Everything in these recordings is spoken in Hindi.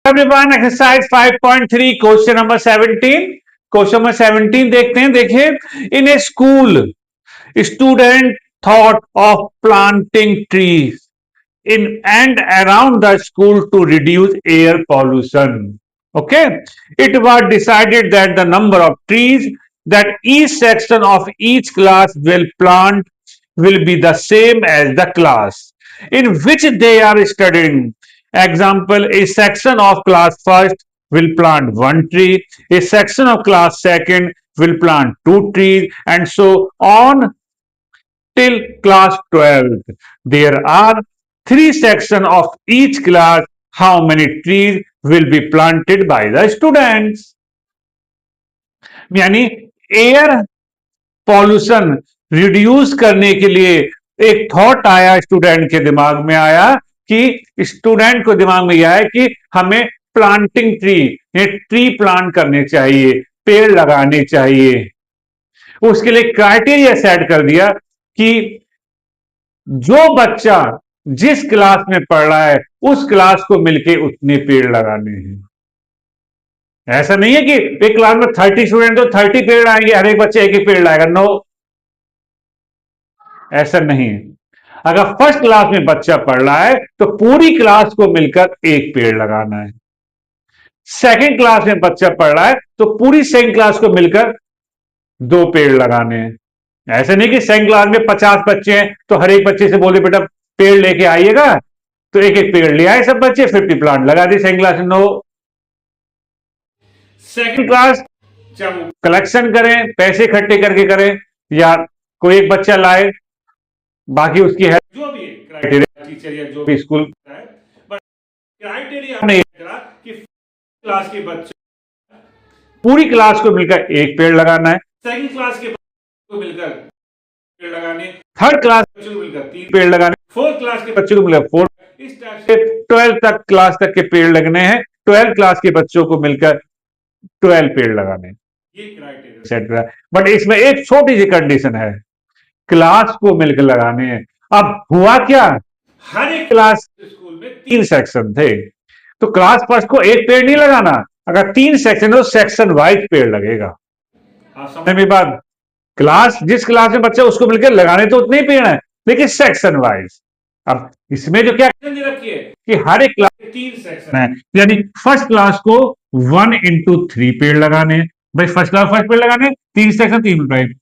everyone, exercise 5.3 question number 17। Question number 17 देखते हैं। देखिए, in a school student thought of planting trees in and around the school to reduce air pollution. Okay, it was decided that the number of trees that each section of each class will plant will be the same as the class in which they are studying. Example, a section of class first will plant one tree, a section of class second will plant two trees, and so on till class 12. There are three sections of each class. How many trees will be planted by the students? यानी एयर पॉल्यूशन रिड्यूस करने के लिए एक थॉट आया, स्टूडेंट के दिमाग में आया कि स्टूडेंट को दिमाग में यह है कि हमें प्लांटिंग ट्री प्लांट करने चाहिए, पेड़ लगाने चाहिए। उसके लिए क्राइटेरिया सेट कर दिया कि जो बच्चा जिस क्लास में पढ़ रहा है उस क्लास को मिलके उतने पेड़ लगाने हैं। ऐसा नहीं है कि एक क्लास में 30 स्टूडेंट तो 30 पेड़ आएंगे, हर एक बच्चे एक एक पेड़ लाएगा। नो, ऐसा नहीं है। अगर फर्स्ट क्लास में बच्चा पढ़ रहा है तो पूरी क्लास को मिलकर एक पेड़ लगाना है। सेकंड क्लास में बच्चा पढ़ रहा है तो पूरी सेकंड क्लास को मिलकर दो पेड़ लगाने हैं। ऐसे नहीं कि सेकंड क्लास में 50 बच्चे हैं तो हर एक बच्चे से बोले बेटा पेड़ लेके आइएगा, तो एक एक पेड़ ले आए सब बच्चे, 50 प्लांट लगा दी सेकंड क्लास में। नो, सेकंड क्लास जब कलेक्शन करें, पैसे इकट्ठे करके करें, या कोई एक बच्चा लाए, बाकी उसकी है जो भी क्राइटेरिया टीचर या जो भी स्कूल है, बट क्राइटेरिया हमने करा कि क्लास के बच्चे पूरी क्लास को मिलकर एक पेड़ लगाना है, सेकंड क्लास के बच्चों को मिलकर पेड़ लगाने, थर्ड क्लास के बच्चों को मिलकर 3 पेड़ लगाने, फोर्थ क्लास के बच्चों को मिलकर 4, इस टाइप से 12 तक क्लास तक के पेड़ लगने हैं। 12 क्लास के बच्चों को मिलकर 12 पेड़ लगाने, ये क्राइटेरिया सेट करा। बट इसमें एक छोटी सी कंडीशन है, क्लास को मिलकर लगाने हैं। अब हुआ क्या, हर एक क्लास स्कूल में 3 सेक्शन थे, तो क्लास फर्स्ट को एक पेड़ नहीं लगाना। अगर 3 सेक्शन है तो सेक्शन वाइज पेड़ लगेगा। समझ में बात? क्लास जिस क्लास में बच्चा उसको मिलकर लगाने तो उतने ही पेड़ हैं, लेकिन सेक्शन वाइज। अब इसमें जो क्या रखी है कि हर एक क्लास में 3 सेक्शन है, यानी फर्स्ट क्लास को 1 into 3 पेड़ लगाने। भाई फर्स्ट क्लास फर्स्ट पेड़ लगाने, 3 सेक्शन 3 टाइप।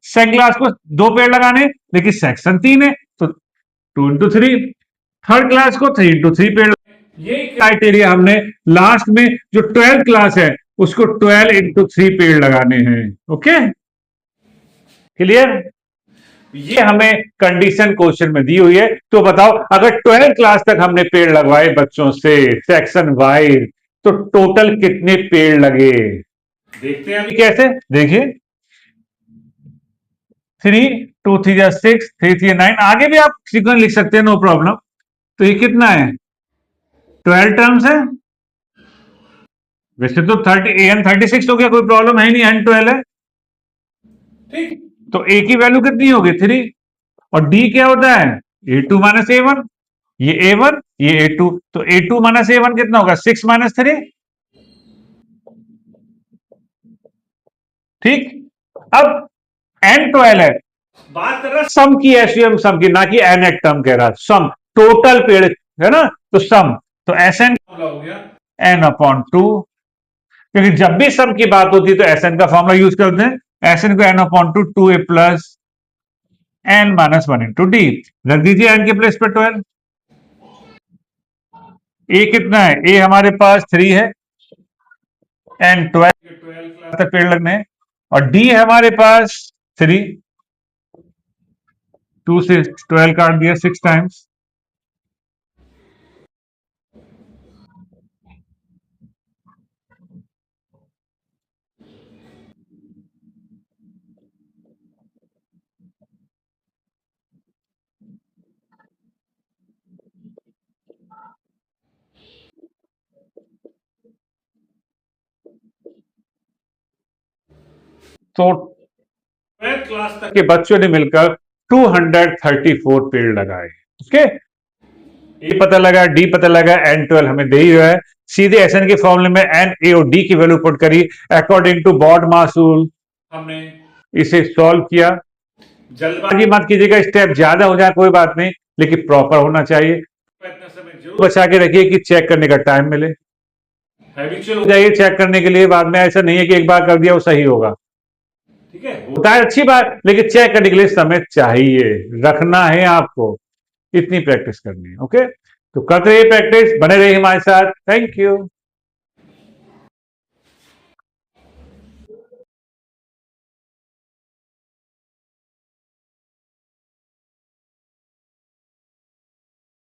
सेकंड क्लास को 2 पेड़ लगाने, लेकिन सेक्शन 3 है तो 2 into 3। थर्ड क्लास को 3 into 3 पेड़। ये क्राइटेरिया हमने लास्ट में जो 12 क्लास है उसको 12 into 3 पेड़ लगाने हैं। Okay, clear? ये हमें कंडीशन क्वेश्चन में दी हुई है। तो बताओ, अगर 12 क्लास तक हमने पेड़ लगवाए बच्चों से सेक्शन वाइज, तो टोटल कितने पेड़ लगे? देखते हैं अभी कैसे। देखिए, 3 2 3 6 3 3 9, आगे भी आप सीक्वेंस लिख सकते हैं, नो प्रॉब्लम। तो ये कितना है? 12 टर्म्स है। वैसे तो 30 एन 36 हो गया, कोई प्रॉब्लम है नहीं, एन 12 है। ठीक, तो ए की वैल्यू कितनी होगी? 3। और डी क्या होता है? A2 minus A1। ये A1 ये A2, तो A2 माइनस A1 कितना होगा? 6 माइनस 3। ठीक, अब N12 है, बात कर रहा सम की, एसवीएम सम की, ना कि एन टर्म कह रहा, सम टोटल पेड़ है ना, तो सम, तो SN हो गया N/2, क्योंकि जब भी सम की बात होती है तो SN का फॉर्मूला यूज करते हैं। SN को N/2 2A plus N minus 1 into D। रख दीजिए N के प्लेस पर 12। A कितना है? A हमारे पास 3 है, N12 क्लास तक पेड़ लगने हैं, और D है हमारे पास 3। 2 से 12 काट दिया 6 टाइम्स। तो 12th क्लास तक के बच्चों ने मिलकर 234 पेड़ लगाए। ओके, ए पता लगा, डी पता लगा, N12 हमें दे ही रहा है। सीधे एसएन के फॉर्मूले में एन, ए और डी की वैल्यू पुट करी according to BODMAS rule. हमने इसे सॉल्व किया। जल्दबाजी मत कीजिएगा, स्टेप ज्यादा हो जाए कोई बात नहीं, लेकिन प्रॉपर होना चाहिए। इतना समय जरूर बचा के रखिए कि चेक करने का टाइम मिले। हैबिचुअल हो जाइए चेक करने के लिए, बाद में ऐसा नहीं है कि एक बार कर दिया वो सही होगा। ठीक है, होता है अच्छी बात, लेकिन चेक करने के लिए समय चाहिए, रखना है आपको, इतनी प्रैक्टिस करनी है। ओके, तो करते रहिए प्रैक्टिस, बने रहिए हमारे साथ। Thank you.